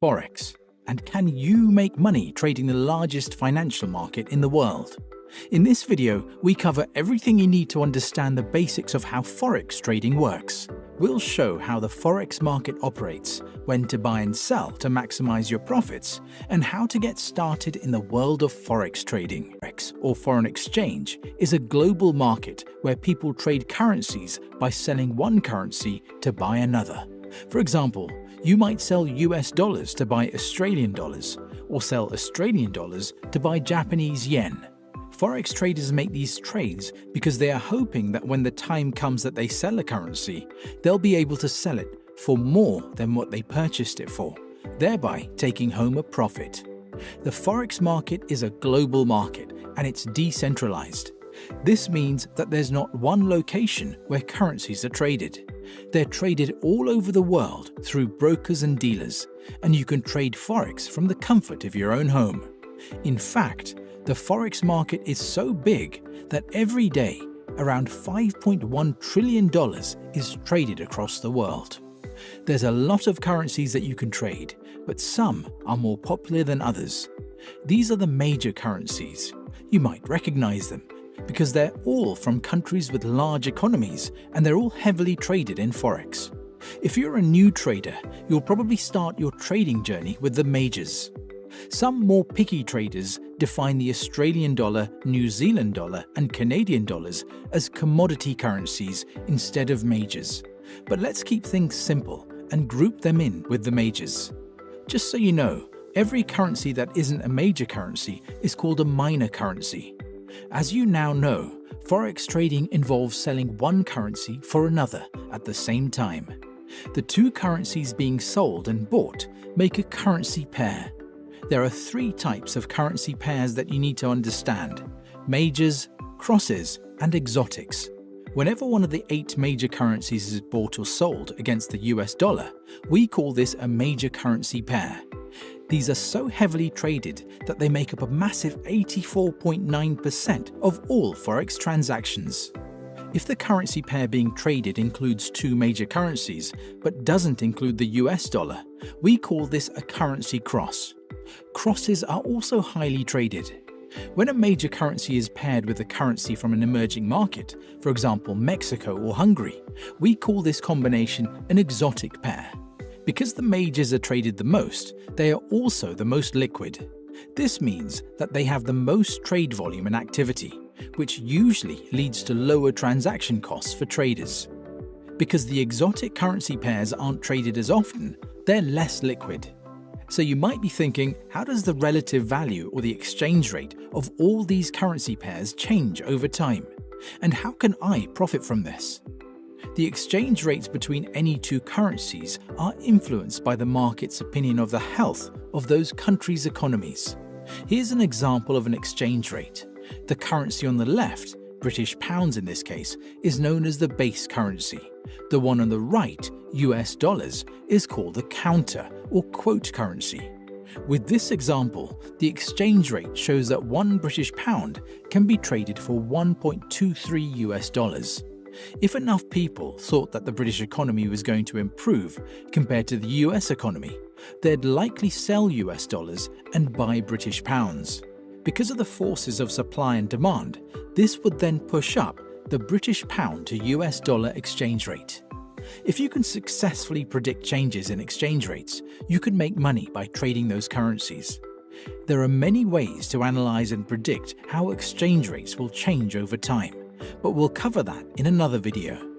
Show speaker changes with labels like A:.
A: Forex, and can you make money trading the largest financial market in the world? In this video, we cover everything you need to understand the basics of how Forex trading works. We'll show how the Forex market operates, when to buy and sell to maximize your profits, and how to get started in the world of Forex trading. Forex, or foreign exchange, is a global market where people trade currencies by selling one currency to buy another. For example, you might sell US dollars to buy Australian dollars, or sell Australian dollars to buy Japanese yen. Forex traders make these trades because they are hoping that when the time comes that they sell a currency, they'll be able to sell it for more than what they purchased it for, thereby taking home a profit. The Forex market is a global market and it's decentralized. This means that there's not one location where currencies are traded. They're traded all over the world through brokers and dealers, and you can trade Forex from the comfort of your own home. In fact, the Forex market is so big that every day around $5.1 trillion is traded across the world. There's a lot of currencies that you can trade, but some are more popular than others. These are the major currencies. You might recognize them because they're all from countries with large economies and they're all heavily traded in Forex. If you're a new trader, you'll probably start your trading journey with the majors. Some more picky traders define the Australian dollar, New Zealand dollar, and Canadian dollars as commodity currencies instead of majors. But let's keep things simple and group them in with the majors. Just so you know, every currency that isn't a major currency is called a minor currency. As you now know, Forex trading involves selling one currency for another at the same time. The two currencies being sold and bought make a currency pair. There are three types of currency pairs that you need to understand: majors, crosses, and exotics. Whenever one of the 8 major currencies is bought or sold against the US dollar, we call this a major currency pair. These are so heavily traded that they make up a massive 84.9% of all Forex transactions. If the currency pair being traded includes 2 major currencies but doesn't include the US dollar, we call this a currency cross. Crosses are also highly traded. When a major currency is paired with a currency from an emerging market, for example Mexico or Hungary, we call this combination an exotic pair. Because the majors are traded the most, they are also the most liquid. This means that they have the most trade volume and activity, which usually leads to lower transaction costs for traders. Because the exotic currency pairs aren't traded as often, they're less liquid. So you might be thinking, how does the relative value or the exchange rate of all these currency pairs change over time? And how can I profit from this? The exchange rates between any two currencies are influenced by the market's opinion of the health of those countries' economies. Here's an example of an exchange rate. The currency on the left, British pounds in this case, is known as the base currency. The one on the right, US dollars, is called the counter or quote currency. With this example, the exchange rate shows that 1 British pound can be traded for 1.23 US dollars. If enough people thought that the British economy was going to improve compared to the US economy, they'd likely sell US dollars and buy British pounds. Because of the forces of supply and demand, this would then push up the British pound to US dollar exchange rate. If you can successfully predict changes in exchange rates, you can make money by trading those currencies. There are many ways to analyze and predict how exchange rates will change over time, but we'll cover that in another video.